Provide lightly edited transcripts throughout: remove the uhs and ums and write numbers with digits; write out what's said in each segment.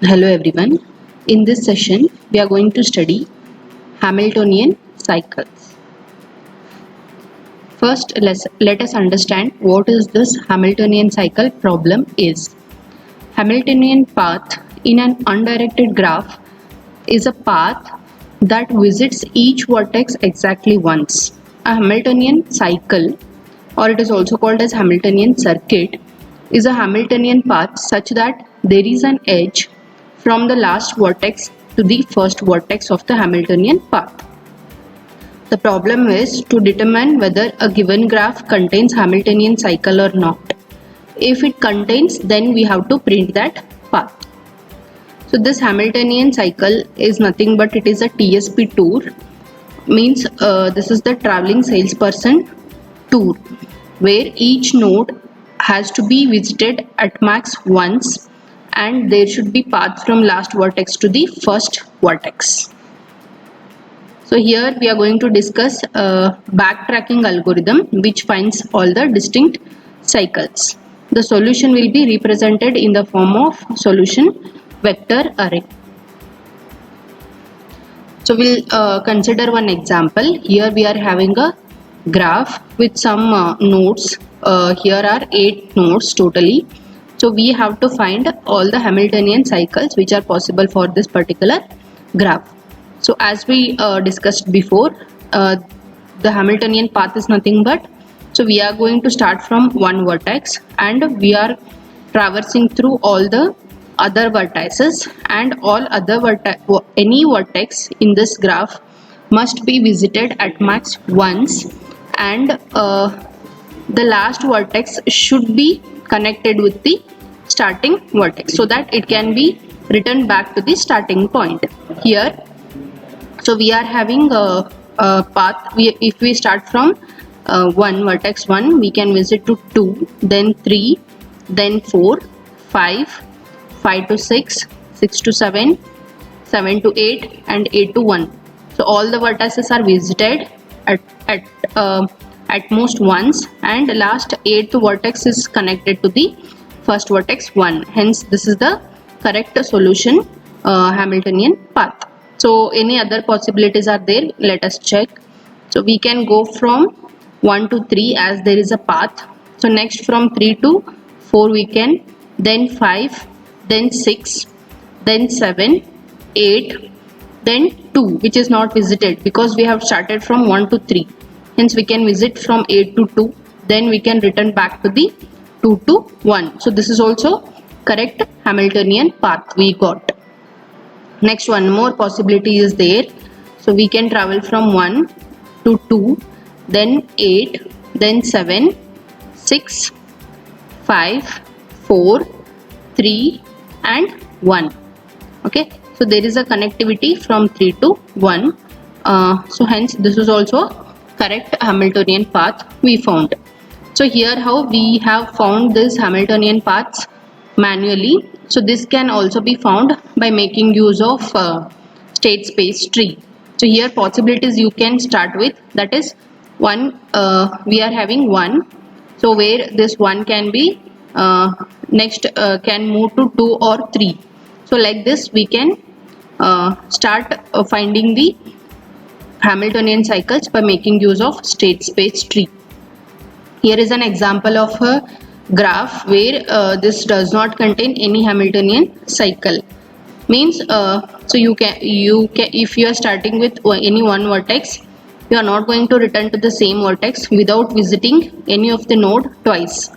Hello everyone. In this session, we are going to study Hamiltonian cycles. First, let us understand what is this Hamiltonian cycle problem is. Hamiltonian path in an undirected graph is a path that visits each vertex exactly once. A Hamiltonian cycle, or it is also called as Hamiltonian circuit, is a Hamiltonian path such that there is an edge from the last vertex to the first vertex of the Hamiltonian path. The problem is to determine whether a given graph contains Hamiltonian cycle or not. If it contains, then we have to print that path. So this Hamiltonian cycle is nothing but it is a TSP tour, means this is the traveling salesperson tour, where each node has to be visited at max once and there should be path from last vertex to the first vertex. So here we are going to discuss a backtracking algorithm which finds all the distinct cycles. The solution will be represented in the form of solution vector array. So we'll consider one example. Here we are having a graph with some nodes. Here are 8 nodes totally. So we have to find all the Hamiltonian cycles which are possible for this particular graph. So as we discussed before, the Hamiltonian path is nothing but, so we are going to start from one vertex and we are traversing through all the other vertices, and all other any vertex in this graph must be visited at max once, and the last vertex should be connected with the starting vertex so that it can be returned back to the starting point. Here, so we are having a path. If we start from 1 vertex 1, we can visit to 2, then 3, then 4, 5, 5 to 6, 6 to 7, 7 to 8, and 8 to 1. So all the vertices are visited at most once, and last 8th vertex is connected to the first vertex 1. Hence this is the correct solution Hamiltonian path. So any other possibilities are there? Let us check. So we can go from 1 to 3 as there is a path. So next from 3 to 4 we can, then 5, then 6, then 7, 8, then 2, which is not visited because we have started from 1 to 3. Hence we can visit from 8 to 2, then we can return back to the 2 to 1. So this is also correct Hamiltonian path we got. Next, one more possibility is there. So we can travel from 1 to 2, then 8, then 7, 6, 5, 4, 3 and 1. Okay, so there is a connectivity from 3 to 1. So hence this is also correct Hamiltonian path we found. So here how we have found this Hamiltonian paths manually. So this can also be found by making use of state space tree. So here possibilities you can start with, that is 1, we are having 1, so where this 1 can be next can move to 2 or 3. So like this we can start finding the Hamiltonian cycles by making use of state space tree. Here is an example of a graph where this does not contain any Hamiltonian cycle. Means so you can if you are starting with any one vertex, you are not going to return to the same vertex without visiting any of the node twice.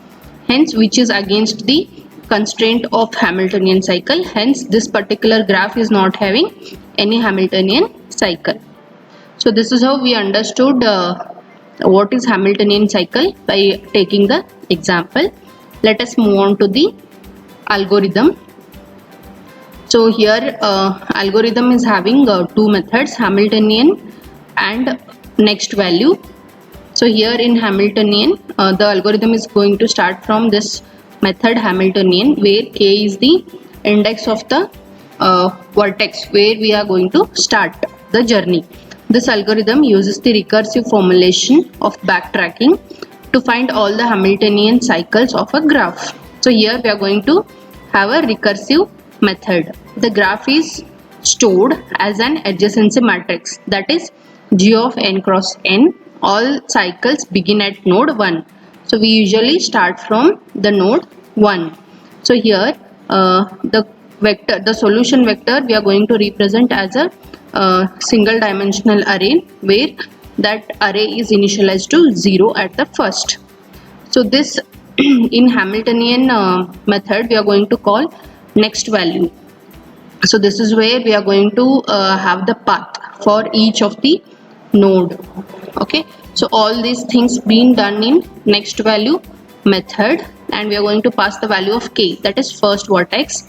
Hence, which is against the constraint of Hamiltonian cycle. Hence, this particular graph is not having any Hamiltonian cycle. So this is how we understood what is Hamiltonian cycle by taking the example. Let us move on to the algorithm. So here algorithm is having 2 methods, Hamiltonian and next value. So here in Hamiltonian the algorithm is going to start from this method Hamiltonian, where k is the index of the vertex where we are going to start the journey. This algorithm uses the recursive formulation of backtracking to find all the Hamiltonian cycles of a graph. So here we are going to have a recursive method. The graph is stored as an adjacency matrix, that is G of n cross n. All cycles begin at node 1. So we usually start from the node 1. So here the solution vector we are going to represent as a single dimensional array, where that array is initialized to 0 at the first. So this in Hamiltonian method we are going to call next value. So this is where we are going to have the path for each of the node. Okay, so all these things being done in next value method, and we are going to pass the value of k, that is first vertex.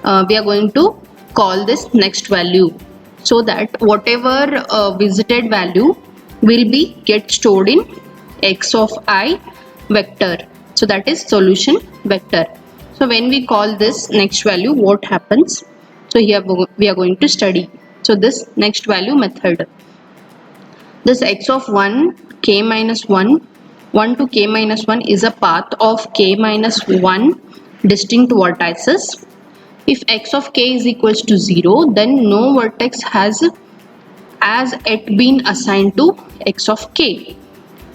We are going to call this next value, so that whatever visited value will be get stored in x of I vector. So that is solution vector. So when we call this next value, what happens? So here we are going to study. So this next value method, this x of 1 k minus 1 to k minus 1 is a path of k minus 1 distinct vertices. If x of k is equals to 0, then no vertex has as yet been assigned to x of k.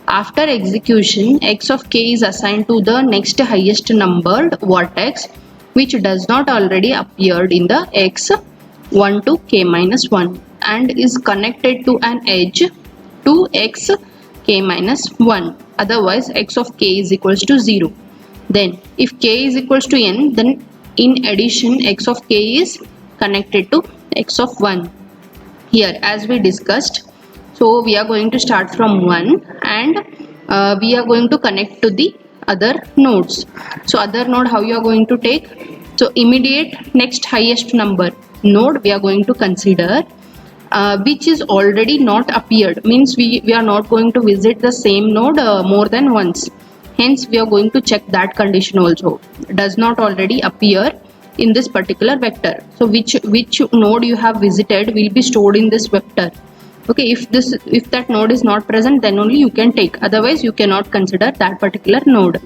After execution, x of k is assigned to the next highest numbered vertex, which does not already appeared in the x 1 to k minus 1 and is connected to an edge to x k minus 1. Otherwise, x of k is equals to 0. Then if k is equals to n, then in addition x of k is connected to x of 1. Here, as we discussed, so we are going to start from 1 and we are going to connect to the other nodes. So other node, how you are going to take? So immediate next highest number node we are going to consider, which is already not appeared, means we are not going to visit the same node more than once. Hence we are going to check that condition also, does not already appear in this particular vector. So which node you have visited will be stored in this vector. Okay, if that node is not present, then only you can take, otherwise you cannot consider that particular node.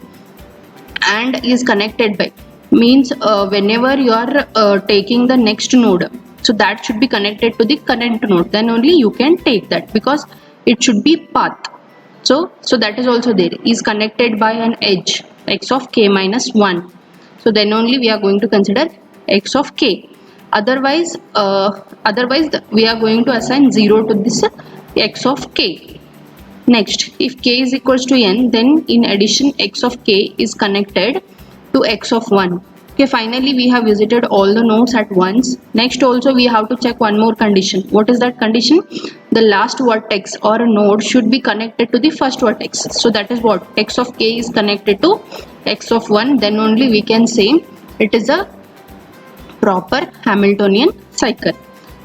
And is connected by means whenever you are taking the next node, so that should be connected to the current node, then only you can take that, because it should be path. So that is also there, is connected by an edge x of k minus 1. So then only we are going to consider x of k. Otherwise we are going to assign 0 to this x of k. Next, if k is equals to n, then in addition x of k is connected to x of 1. Okay, finally we have visited all the nodes at once. Next also we have to check one more condition. What is that condition? The last vertex or a node should be connected to the first vertex. So that is what, x of k is connected to x of 1, then only we can say it is a proper Hamiltonian cycle.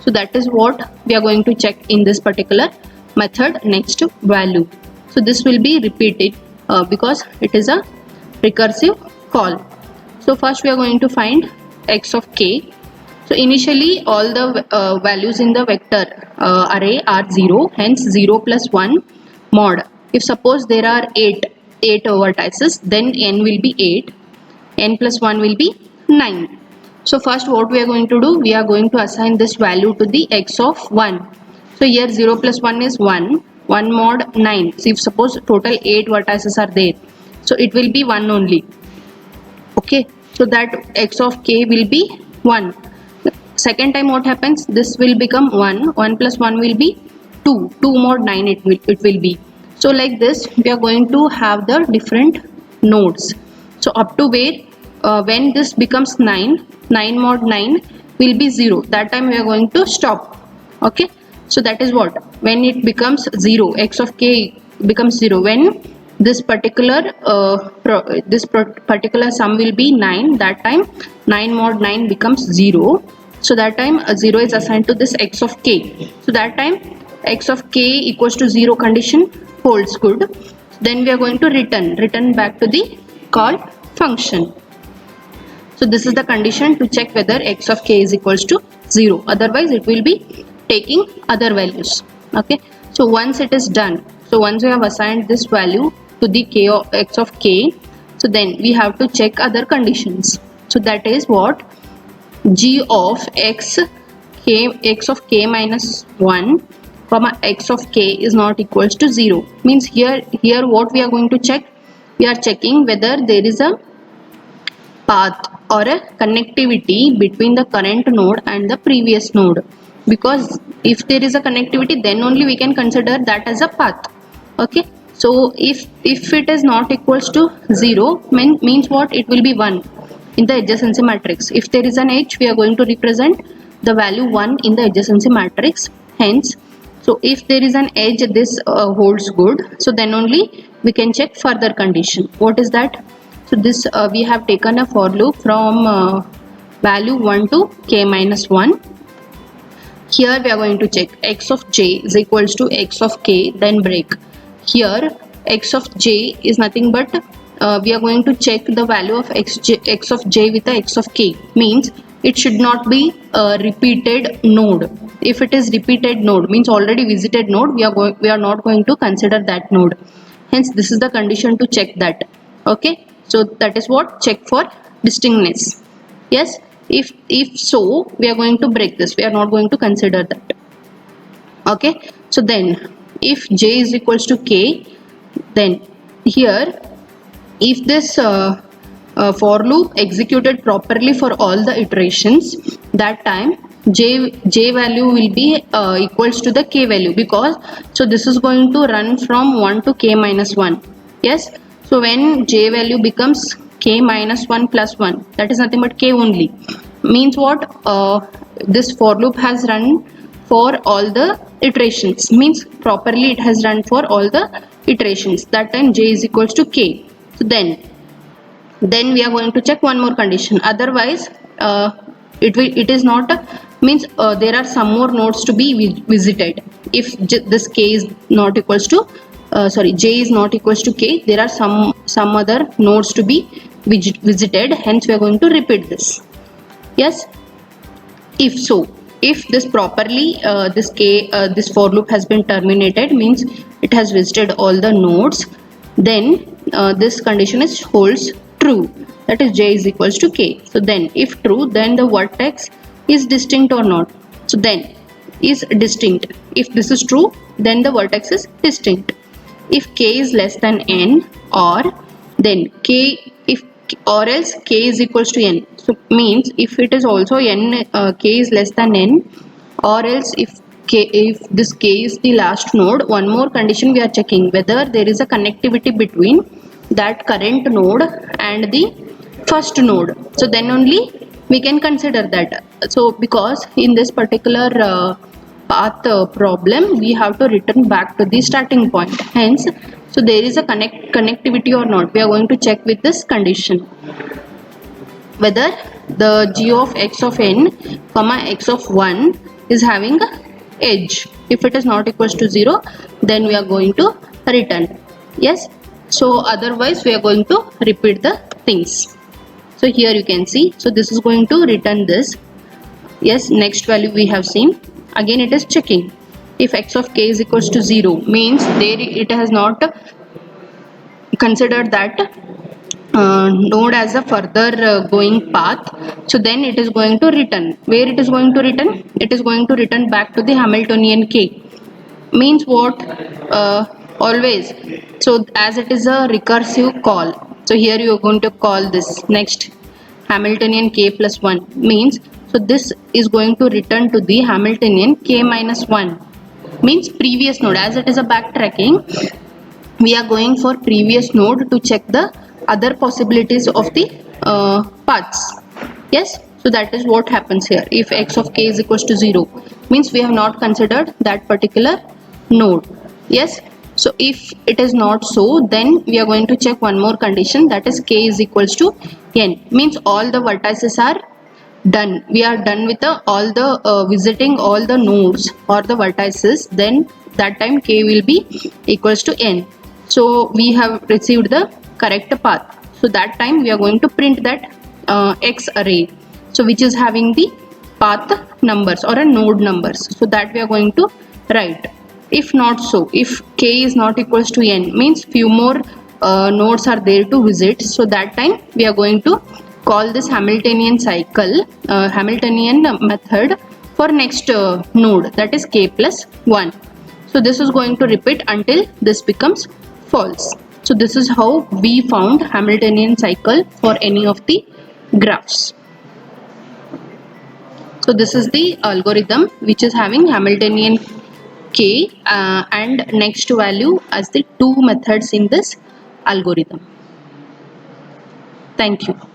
So that is what we are going to check in this particular method, next value. So this will be repeated because it is a recursive call. So first we are going to find x of k. So initially all the values in the vector array are 0, hence 0 plus 1 mod. If suppose there are 8 vertices, then n will be 8, n plus 1 will be 9. So first what we are going to do, we are going to assign this value to the x of 1. So here 0 plus 1 is 1 mod 9. So if suppose total 8 vertices are there, so it will be 1 only. Okay, so that x of k will be 1. Second time what happens, this will become 1 plus 1 will be 2 mod 9 it will be. So like this we are going to have the different nodes. So up to where when this becomes 9 mod 9 will be 0, that time we are going to stop. Okay, so that is what, when it becomes 0, x of k becomes 0, when this particular particular sum will be 9, that time 9 mod 9 becomes 0. So that time 0 is assigned to this x of k. So that time x of k equals to 0 condition holds good. Then we are going to return back to the call function. So this is the condition to check whether x of k is equals to 0. Otherwise it will be taking other values. Okay, so once it is done, so once we have assigned this value to the k of x of k, so then we have to check other conditions. So that is what, g of x of k minus 1 comma x of k is not equals to 0. Means here what we are going to check, we are checking whether there is a path or a connectivity between the current node and the previous node, because if there is a connectivity then only we can consider that as a path. Okay, so if it is not equals to 0, means what, it will be 1 in the adjacency matrix. If there is an edge, we are going to represent the value 1 in the adjacency matrix. Hence, so if there is an edge, this holds good, so then only we can check further condition. What is that? So this we have taken a for loop from value 1 to k minus 1. Here we are going to check x of j is equals to x of k, then break. Here x of j is nothing but we are going to check the value of x of j with the x of k. Means it should not be a repeated node. If it is repeated node, means already visited node, we are not going to consider that node. Hence this is the condition to check that. Okay, so that is what, check for distinctness. Yes, if so, we are going to break this, we are not going to consider that. Okay, so then if j is equals to k, then here if this for loop executed properly for all the iterations, that time j value will be equals to the k value, because so this is going to run from 1 to k minus 1. Yes, so when j value becomes k minus 1 plus 1, that is nothing but k only. Means what, this for loop has run for all the iterations, means properly it has run for all the iterations, that time j is equals to k. So then we are going to check one more condition, otherwise it is not means there are some more nodes to be visited. If this k is not equals to j is not equals to k, there are some other nodes to be visited, hence we are going to repeat this. Yes, if so, if this properly this for loop has been terminated, means it has visited all the nodes, then this condition is holds true, that is j is equals to k. So then if true, then the vertex is distinct or not. So then is distinct. If this is true, then the vertex is distinct. If k is less than n, or then k, if or else k is equals to n. So means if it is also n, k is less than n, or else if this k is the last node, one more condition we are checking, whether there is a connectivity between that current node and the first node. So then only we can consider that. So because in this particular path problem, we have to return back to the starting point. Hence, so there is a connectivity or not, we are going to check with this condition, whether the g of x of n comma x of 1 is having a edge. If it is not equals to 0, then we are going to return. Yes, so otherwise we are going to repeat the things. So here you can see, so this is going to return this. Yes, next value we have seen, again it is checking if x of k is equals to 0, means there it has not considered that node as a further going path. So then it is going to return, where it is going to return, it is going to return back to the Hamiltonian k. Means what, always, so as it is a recursive call, so here you are going to call this next Hamiltonian k plus 1, means so this is going to return to the Hamiltonian k minus 1, means previous node. As it is a backtracking, we are going for previous node to check the other possibilities of the paths. Yes, so that is what happens here. If x of k is equals to 0, means we have not considered that particular node. Yes, so if it is not so, then we are going to check one more condition, that is k is equals to n, means all the vertices are done, we are done with all the visiting all the nodes or the vertices, then that time k will be equals to n. So we have received the correct path, so that time we are going to print that x array, so which is having the path numbers or a node numbers, so that we are going to write. If not so, if k is not equals to n, means few more nodes are there to visit, so that time we are going to call this Hamiltonian cycle, Hamiltonian method for next node, that is k plus 1. So this is going to repeat until this becomes false. So this is how we found Hamiltonian cycle for any of the graphs. So this is the algorithm which is having Hamiltonian k and next value as the two methods in this algorithm. Thank you.